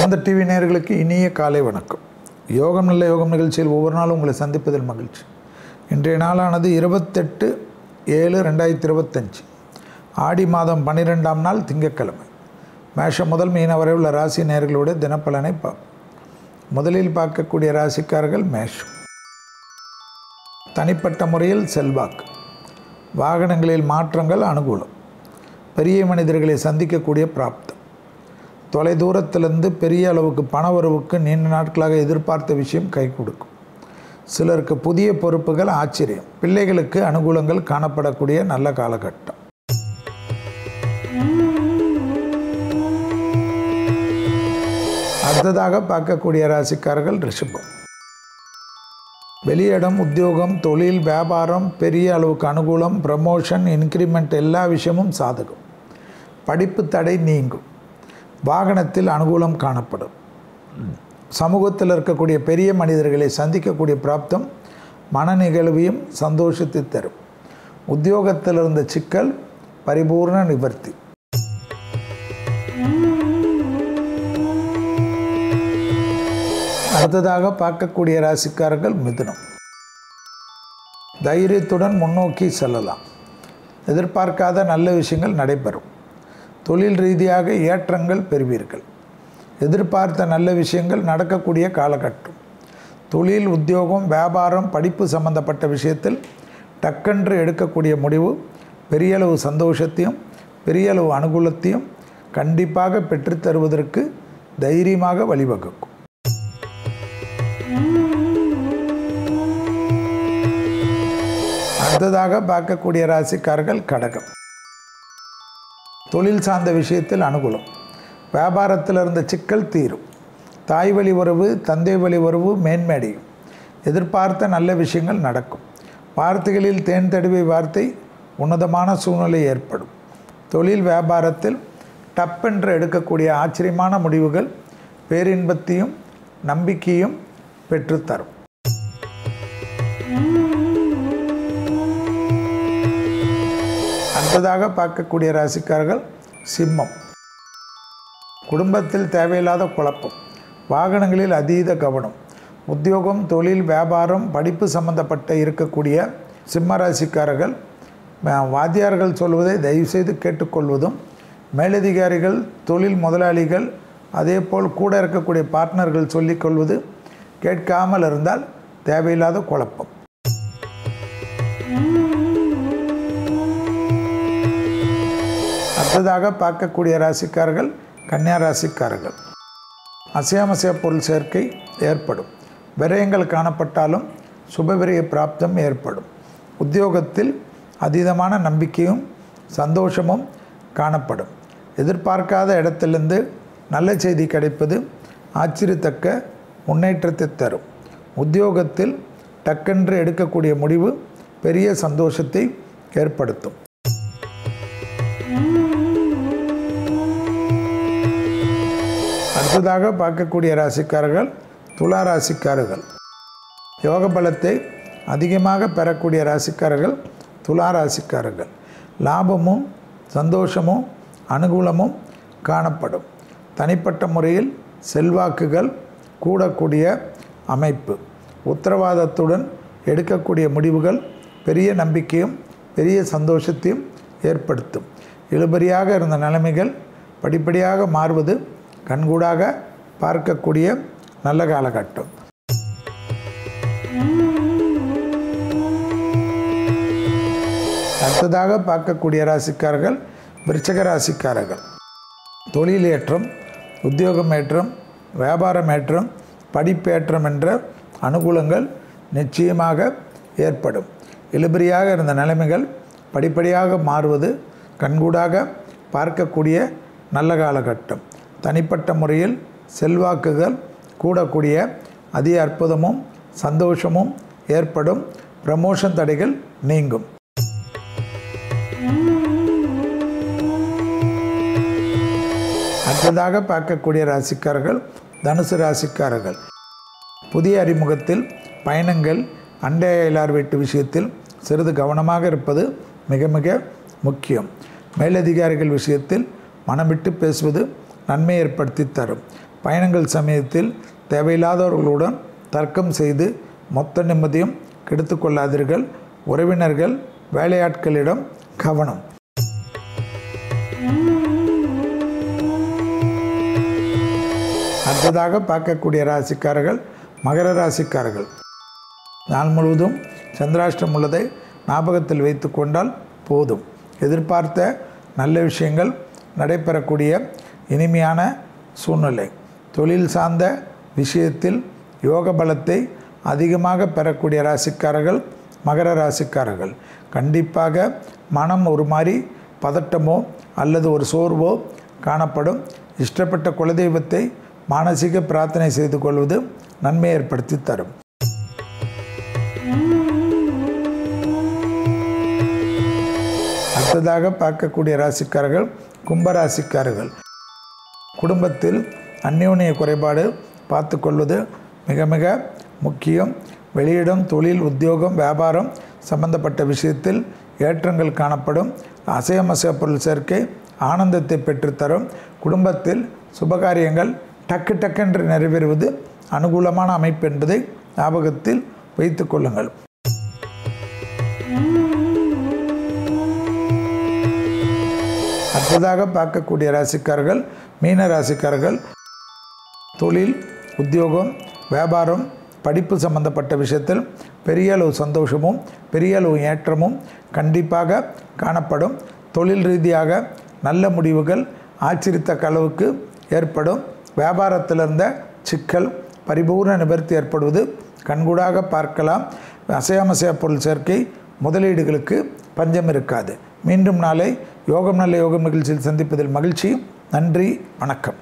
வசந்த TV நேயர்களுக்கு இனிய காலை வணக்கம். யோகம் நல்ல யோகம் நிகழ்ச்சியில் ஒவ்வொரு நாளும் உங்களை சந்திப்பதில் மகிழ்ச்சி. இன்றைய நாளானது 28/7/2025 ஆடி மாதம் 12ஆம் நாள் திங்கட்கிழமை. மேஷம் முதல் மீன வரை உள்ள ராசி நேயர்களுடைய தினப்பலனை முதலில் பார்க்கக்கூடிய ராசிக்காரர்கள் மேஷம். தனிப்பட்ட முறையில் செல்வாக்கு, வாகனங்களில் மாற்றங்கள் அனுகூலம், பெரிய மனிதர்களை சந்திக்கக்கூடிய பிராப்தம், தொலைதூரத்திலிருந்து பெரிய அளவுக்கு பண வரவுக்கு நீண்ட நாட்களாக எதிர்பார்த்த விஷயம் கை கொடுக்கும். சிலருக்கு புதிய பொறுப்புகள் ஆச்சரியம், பிள்ளைகளுக்கு அனுகூலங்கள் காணப்படக்கூடிய நல்ல காலகட்டம். அடுத்ததாக பார்க்கக்கூடிய ராசிக்காரர்கள் ரிஷபம். வெளியிடம், உத்தியோகம், தொழில், வியாபாரம், பெரிய அளவுக்கு அனுகூலம், ப்ரமோஷன், இன்க்ரிமெண்ட் எல்லா விஷயமும் சாதகம். படிப்பு தடை நீங்கும். வாகனத்தில் அனுகூலம் காணப்படும். சமூகத்தில் இருக்கக்கூடிய பெரிய மனிதர்களை சந்திக்கக்கூடிய பிராப்தம் மன நிகழ்வையும் சந்தோஷத்தை தரும். உத்தியோகத்தில் இருந்த சிக்கல் பரிபூர்ண நிவர்த்தி. அடுத்ததாக பார்க்கக்கூடிய ராசிக்காரர்கள் மிதுனம். தைரியத்துடன் முன்னோக்கி செல்லலாம். எதிர்பார்க்காத நல்ல விஷயங்கள் நடைபெறும். தொழில் ரீதியாக ஏற்றங்கள் பெறுவீர்கள். எதிர்பார்த்த நல்ல விஷயங்கள் நடக்கக்கூடிய காலகட்டம். தொழில், உத்தியோகம், வியாபாரம், படிப்பு சம்பந்தப்பட்ட விஷயத்தில் டக்கென்று எடுக்கக்கூடிய முடிவு பெரிய அளவு சந்தோஷத்தையும் பெரிய அளவு அனுகூலத்தையும் கண்டிப்பாக பெற்றுத்தருவதற்கு தைரியமாக வழிவகுக்கும். அடுத்ததாக பார்க்கக்கூடிய ராசிக்காரர்கள் கடகம். தொழில் சார்ந்த விஷயத்தில் அனுகூலம். வியாபாரத்தில் இருந்த சிக்கல் தீரும். தாய் வழி உறவு, தந்தை வழி உறவு மேன்மேடையும். எதிர்பார்த்த நல்ல விஷயங்கள் நடக்கும். வார்த்தைகளில் தேன் தடவை வார்த்தை உன்னதமான சூழ்நிலை ஏற்படும். தொழில் வியாபாரத்தில் டப்பென்று எடுக்கக்கூடிய ஆச்சரியமான முடிவுகள் பேரின்பத்தையும் நம்பிக்கையும் பெற்றுத்தரும். அடுத்ததாக பார்க்கக்கூடிய ராசிக்காரர்கள் சிம்மம். குடும்பத்தில் தேவையில்லாத குழப்பம், வாகனங்களில் அதீத கவனம், உத்தியோகம், தொழில், வியாபாரம், படிப்பு சம்பந்தப்பட்ட இருக்கக்கூடிய சிம்ம ராசிக்காரர்கள் வாத்தியார்கள் சொல்வதை தயவுசெய்து கேட்டுக்கொள்வதும், மேலதிகாரிகள், தொழில் முதலாளிகள், அதேபோல் கூட இருக்கக்கூடிய பார்ட்னர்கள் சொல்லிக்கொள்வது கேட்காமல் இருந்தால் தேவையில்லாத குழப்பம். அடுத்ததாக பார்க்கக்கூடிய ராசிக்காரர்கள் கன்னியா ராசிக்காரர்கள். அசையாமசைய பொருள் சேர்க்கை ஏற்படும். விரயங்கள் காணப்பட்டாலும் சுபவிரய பிராப்தம் ஏற்படும். உத்தியோகத்தில் அதீதமான நம்பிக்கையும் சந்தோஷமும் காணப்படும். எதிர்பார்க்காத இடத்திலிருந்து நல்ல செய்தி கிடைப்பது ஆச்சரியத்தக்க முன்னேற்றத்தை தரும். உத்தியோகத்தில் டக்கென்று எடுக்கக்கூடிய முடிவு பெரிய சந்தோஷத்தை ஏற்படுத்தும். அடுத்ததாக பார்க்கக்கூடிய ராசிக்காரர்கள் துலா ராசிக்காரர்கள். யோக பலத்தை அதிகமாக பெறக்கூடிய ராசிக்காரர்கள் துலா ராசிக்காரர்கள். லாபமும் சந்தோஷமும் அனுகூலமும் காணப்படும். தனிப்பட்ட முறையில் செல்வாக்குகள் கூடக்கூடிய அமைப்பு. உத்தரவாதத்துடன் எடுக்கக்கூடிய முடிவுகள் பெரிய நம்பிக்கையும் பெரிய சந்தோஷத்தையும் ஏற்படுத்தும். இழுபறியாக இருந்த நிலைமைகள் படிப்படியாக மாறுவது கண்கூடாக பார்க்கக்கூடிய நல்ல காலகட்டம். அடுத்ததாக பார்க்கக்கூடிய ராசிக்காரர்கள் விருச்சிக ராசிக்காரர்கள். தொழில் ஏற்றம், உத்தியோகம் ஏற்றம், வியாபாரம் ஏற்றம், படிப்பேற்றம் என்ற அனுகூலங்கள் நிச்சயமாக ஏற்படும். இழுபறியாக இருந்த நிலைமைகள் படிப்படியாக மாறுவது கண்கூடாக பார்க்கக்கூடிய நல்ல காலகட்டம். தனிப்பட்ட முறையில் செல்வாக்குகள் கூடக்கூடிய அதி அற்புதமும் சந்தோஷமும் ஏற்படும். ப்ரமோஷன் தடைகள் நீங்கும். அடுத்ததாக பார்க்கக்கூடிய ராசிக்காரர்கள் தனுசு ராசிக்காரர்கள். புதிய அறிமுகத்தில் பயணங்கள், அண்டை அயலார் வீட்டு விஷயத்தில் சிறிது கவனமாக இருப்பது மிக மிக முக்கியம். மேலதிகாரிகள் விஷயத்தில் மனம் விட்டு பேசுவது நன்மை ஏற்படுத்தி தரும். பயணங்கள் சமயத்தில் தேவையில்லாதவர்களுடன் தர்க்கம் செய்து மொத்த நிம்மதியும் கெடுத்து கொள்ளாதீர்கள். உறவினர்கள் வேலையாட்களிடம் கவனம். அடுத்ததாக பார்க்கக்கூடிய ராசிக்காரர்கள் மகர ராசிக்காரர்கள். நாள் முழுவதும் சந்திராஷ்டம் உள்ளதை ஞாபகத்தில் வைத்து கொண்டால் போதும். எதிர்பார்த்த நல்ல விஷயங்கள் நடைபெறக்கூடிய இனிமையான சூழ்நிலை. தொழில் சார்ந்த விஷயத்தில் யோக பலத்தை அதிகமாக பெறக்கூடிய ராசிக்காரர்கள் மகர ராசிக்காரர்கள். கண்டிப்பாக மனம் ஒரு மாதிரி பதட்டமோ அல்லது ஒரு சோர்வோ காணப்படும். இஷ்டப்பட்ட குலதெய்வத்தை மானசீக பிரார்த்தனை செய்து கொள்வது நன்மை ஏற்படுத்தி தரும். அடுத்ததாக பார்க்கக்கூடிய ராசிக்காரர்கள் கும்பராசிக்காரர்கள். குடும்பத்தில் அந்யோன்ய குறைபாடு பார்த்து கொள்வது மிக மிக முக்கியம். வெளியிடம் தொழில் உத்தியோகம் வியாபாரம் சம்பந்தப்பட்ட விஷயத்தில் ஏற்றங்கள் காணப்படும். அசையமசைய பொருள் சேர்க்கை ஆனந்தத்தை பெற்றுத்தரும். குடும்பத்தில் சுபகாரியங்கள் டக்கு டக்கென்று நிறைவேறுவது அனுகூலமான அமைப்பு என்பதை ஞாபகத்தில் வைத்து கொள்ளுங்கள். அடுத்ததாக பார்க்கக்கூடிய ராசிக்காரர்கள் மீன ராசிக்காரர்கள். தொழில் உத்தியோகம் வியாபாரம் படிப்பு சம்பந்தப்பட்ட விஷயத்தில் பெரிய அளவு சந்தோஷமும் பெரிய அளவு ஏற்றமும் கண்டிப்பாக காணப்படும். தொழில் ரீதியாக நல்ல முடிவுகள் ஆச்சரித்த அளவுக்கு ஏற்படும். வியாபாரத்தில் இருந்த சிக்கல் பரிபூர்ண நிவர்த்தி ஏற்படுவது கண்கூடாக பார்க்கலாம். அசையாமசைய பொருள் சேர்க்கை முதலீடுகளுக்கு பஞ்சம் இருக்காது. மீண்டும் நாளை யோகம் நல்ல யோகம் நிகழ்ச்சியில் சந்திப்பதில் மகிழ்ச்சி. நன்றி, வணக்கம்.